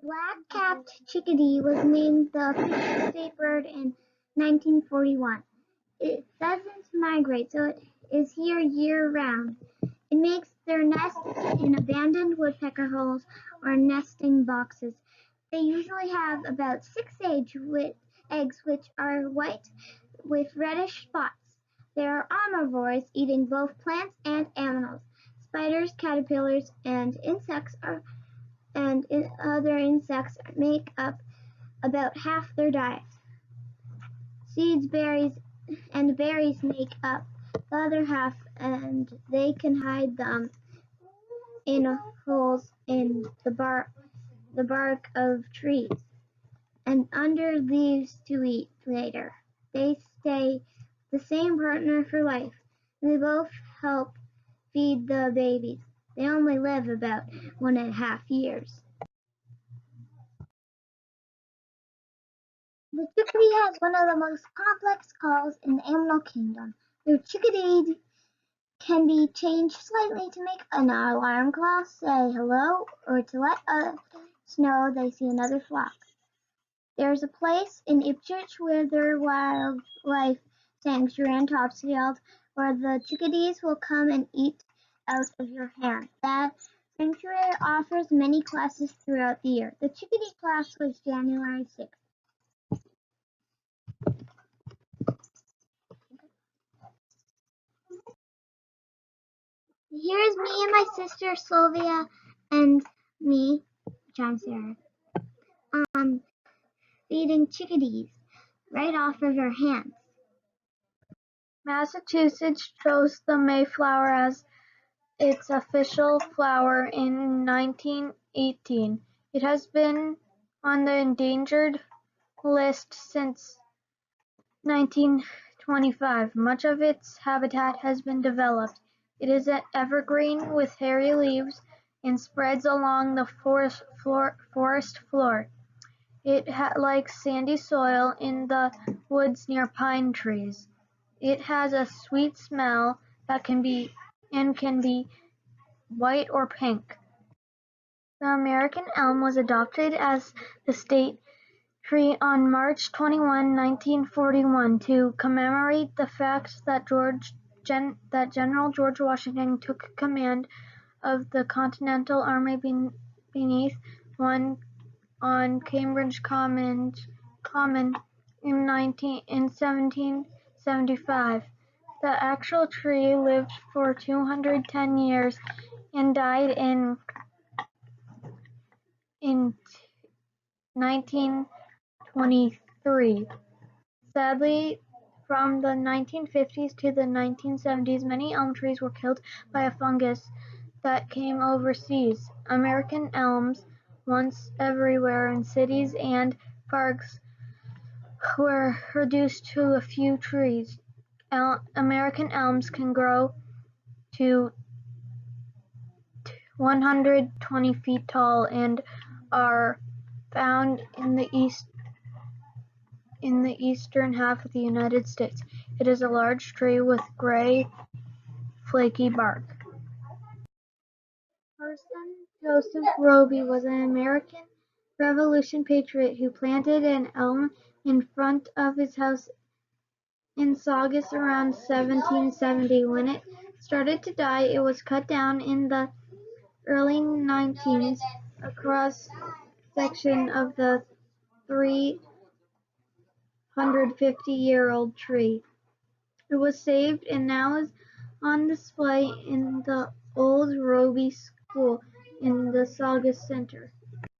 Black-capped chickadee was named the official state bird in 1941. Pheasants migrate, so it is here year-round. It makes their nests in abandoned woodpecker holes or nesting boxes. They usually have about 6 eggs which are white with reddish spots. They are omnivores, eating both plants and animals. Spiders, caterpillars, and other insects make up about half their diet. Seeds, berries make up the other half, and they can hide them in holes in the bark of trees and under leaves to eat later. They stay the same partner for life, and they both help feed the babies. They only live about 1.5 years. The chickadee has one of the most complex calls in the animal kingdom. The chickadee can be changed slightly to make an alarm call say hello or to let us know they see another flock. There's a place in Ipswich where their wildlife sanctuary in Topsfield where the chickadees will come and eat out of your hand. That sanctuary offers many classes throughout the year. The chickadee class was January 6th. Here's me and my sister Sylvia and me, John Sarah, feeding chickadees right off of our hands. Massachusetts chose the Mayflower as its official flower in 1918. It has been on the endangered list since 1925. Much of its habitat has been developed. It is an evergreen with hairy leaves and spreads along the forest floor. It likes sandy soil in the woods near pine trees. It has a sweet smell that can be white or pink. The American elm was adopted as the state tree on March 21, 1941 to commemorate the fact that General George Washington took command of the Continental Army beneath one on Cambridge Common in 1775. The actual tree lived for 210 years and died in 1923. Sadly, from the 1950s to the 1970s, many elm trees were killed by a fungus that came overseas. American elms, once everywhere in cities and parks, were reduced to a few trees. American elms can grow to 120 feet tall and are found in the eastern half of the United States. It is a large tree with gray, flaky bark. Carson Joseph Roby was an American Revolution patriot who planted an elm in front of his house in Saugus around 1770. When it started to die, it was cut down in the early 19s across section of the 350-year-old tree. It was saved and now is on display in the old Roby School in the Saugus Center.